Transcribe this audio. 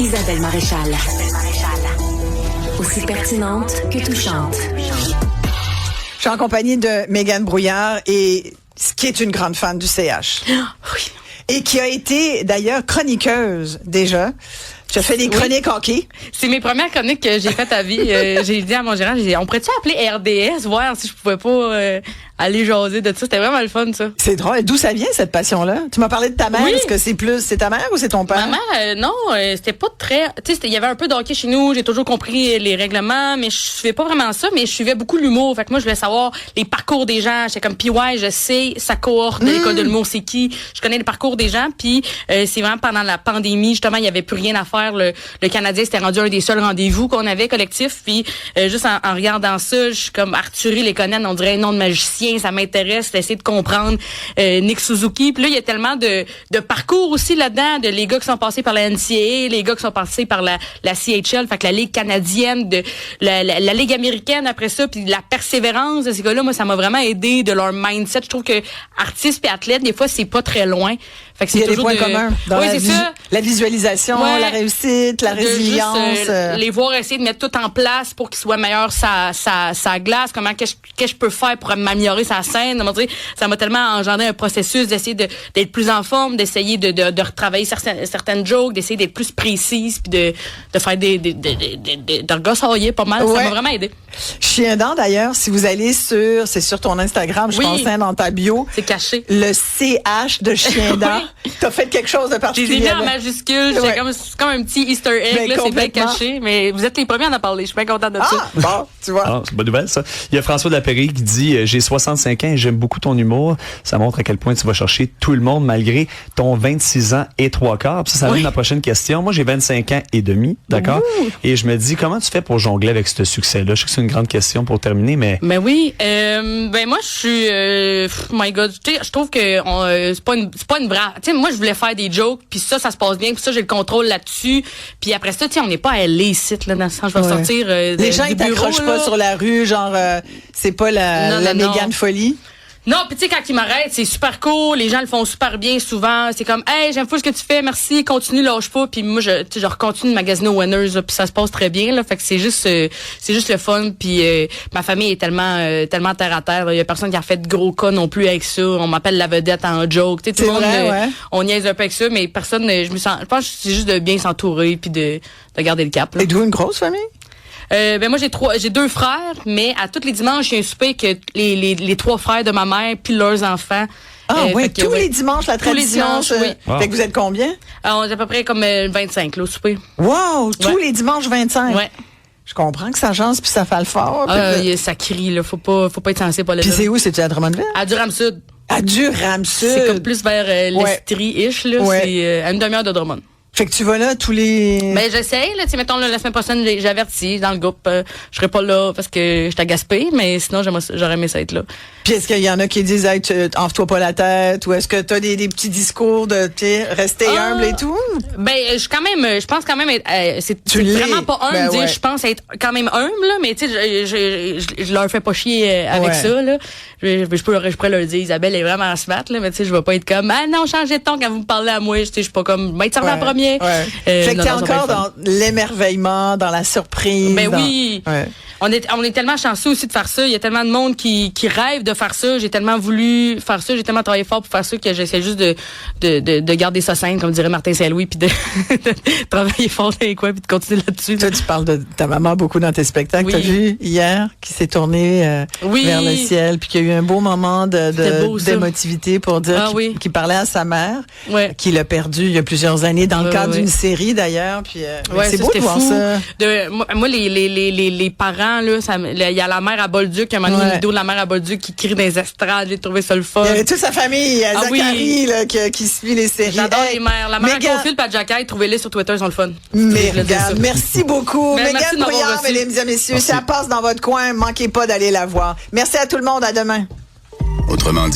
Isabelle Maréchal. Aussi pertinente que touchante. Je suis en compagnie de Mégane Brouillard, qui est une grande fan du CH. Oui. Et qui a été d'ailleurs chroniqueuse déjà. Tu as fait des chroniques hockey. C'est mes premières chroniques que j'ai faites à vie. J'ai dit à mon gérant, on pourrait-tu appeler RDS, voir si je pouvais pas aller jaser de ça. C'était vraiment le fun, ça. C'est drôle. D'où ça vient, cette passion-là? Tu m'as parlé de ta mère. Oui. Est-ce que c'est ta mère ou c'est ton père? Ma mère, non, c'était pas très... Tu sais, il y avait un peu de hockey chez nous. J'ai toujours compris les règlements, mais je suivais pas vraiment ça. Mais je suivais beaucoup l'humour. Fait que moi, je voulais savoir les parcours des gens. J'étais comme, puis ouais, je sais, sa cohorte de l'école de l'humour, c'est qui. Je connais les parcours des gens. Puis c'est vraiment pendant la pandémie, justement, il y avait plus rien à faire. Le Canadien s'était rendu un des seuls rendez-vous qu'on avait collectif. Puis juste en regardant ça, je suis comme Arthurie Lekonen, on dirait un nom de magicien. Ça m'intéresse d'essayer de comprendre Nick Suzuki. Puis là, il y a tellement de parcours aussi là-dedans, de les gars qui sont passés par la NCAA, les gars qui sont passés par la CHL, fait que la Ligue canadienne, de la Ligue américaine après ça, puis la persévérance de ces gars-là, moi, ça m'a vraiment aidé de leur mindset. Je trouve que artistes et athlètes, des fois, c'est pas très loin. Fait que c'est il y a des toujours points communs dans la visualisation, la réussite, la résilience. Juste, les voir essayer de mettre tout en place pour qu'ils soient meilleurs sa glace. Comment qu'est-ce que je peux faire pour m'améliorer sa scène. Ça m'a tellement engendré un processus d'essayer d'être plus en forme, d'essayer de retravailler certaines jokes, d'essayer d'être plus précise, puis de faire de regossailler pas mal. Ça m'a vraiment aidé. Chien dent, d'ailleurs, si vous allez c'est sur ton Instagram, je pense, dans ta bio. C'est caché. Le CH de Chien dent. T'as fait quelque chose de particulier. Je les ai mis en majuscule. C'est comme un petit Easter egg, là, c'est bien caché. Mais vous êtes les premiers à en parler. Je suis bien contente de ça. Bon, tu vois. Ah, c'est une bonne nouvelle, ça. Il y a François de la Péry qui dit « J'ai 65 ans et j'aime beaucoup ton humour. Ça montre à quel point tu vas chercher tout le monde malgré ton 26 ans et 3/4. » Ça amène ma prochaine question. Moi, j'ai 25 ans et demi, d'accord? Et je me dis, comment tu fais pour jongler avec ce succès-là? Je sais que c'est une grande question pour terminer, mais... Ben oui. Moi, je suis... my God. Tu sais, je trouve que c'est pas une vraie... Tu sais, moi, je voulais faire des jokes, puis ça se passe bien, puis ça, j'ai le contrôle là-dessus. Puis après ça, tu sais, on n'est pas à LA, là, dans le sens, je vais sortir les gens, ils t'accrochent pas sur la rue, genre, c'est pas la Mégane folie. Non, puis tu sais, quand ils m'arrêtent, c'est super cool, les gens le font super bien souvent, c'est comme, hey, j'aime fou ce que tu fais, merci, continue, lâche pas, puis moi, je continue de magasiner au Winners, puis ça se passe très bien, là, fait que c'est juste le fun, puis ma famille est tellement terre à terre, il y a personne qui a fait de gros cas non plus avec ça, on m'appelle la vedette en joke, tu sais, tout le monde, on niaise un peu avec ça, mais personne, je pense que c'est juste de bien s'entourer, puis de garder le cap, là. Et d'où une grosse famille? Moi j'ai 2 frères, mais à tous les dimanches, il y a un souper que les 3 frères de ma mère puis leurs enfants. Tous les dimanches, la tradition. Tous les dimanches, oui. Fait que vous êtes combien? On est à peu près comme 25 là, au souper. Wow! Tous les dimanches 25? Ouais. Je comprends que ça chance puis ça fait le fort. Ça crie, là. Faut pas être censé pour le Puis c'est où? C'est-tu à Drummondville? À Durham-Sud. À Durham-Sud? C'est comme plus vers l'Estrie-ish, là. Ouais. C'est à une demi-heure de Drummond. Fait que tu vas là tous les... Ben, j'essaye, là. Tu sais, mettons, là, la semaine prochaine, j'avertis dans le groupe. Je serai pas là parce que je suis à Gaspé, mais sinon, j'aurais aimé ça être là. Puis est-ce qu'il y en a qui disent, hey, enfle-toi pas la tête, ou est-ce que t'as des petits discours de, rester humble et tout? Ben, je pense quand même être, c'est vraiment pas humble de dire, je pense être quand même humble, là, mais tu sais, je leur fais pas chier avec ça, là. Je pourrais leur dire, Isabelle est vraiment smart, là, mais tu sais, je vais pas être comme, ah non, changez de ton quand vous me parlez à moi, tu sais, je suis pas comme, ben, tu en premier. Fait que t'es encore dans l'émerveillement, dans la surprise. Ben oui. On est tellement chanceux aussi de faire ça. Il y a tellement de monde qui rêve de faire ça. J'ai tellement voulu faire ça. J'ai tellement travaillé fort pour faire ça que j'essaie juste de garder ça simple, comme dirait Martin Saint-Louis, puis de travailler fort dans les coins, puis de continuer là-dessus. Toi, tu parles de ta maman beaucoup dans tes spectacles. Oui. T'as vu hier qui s'est tournée vers le ciel, puis qu'il y a eu un beau moment d'émotivité pour dire qu'il parlait à sa mère, qu'il a perdu il y a plusieurs années dans le cadre d'une série d'ailleurs. Puis c'est beau de voir ça. Moi, les parents, là, il y a la mère à Bolduc, il y a une vidéo de la mère à Bolduc qui crie dans les estrades, j'ai trouvé ça le fun. Il y avait toute sa famille, Zachary, là, qui suit les séries. J'adore les mères. La mère à Confil et à Jacquet, trouvez-les sur Twitter, ils sont le fun. Merci beaucoup. Mégane Brouillard, mesdames et messieurs, merci. Ça passe dans votre coin, manquez pas d'aller la voir. Merci à tout le monde, à demain. Autrement dit.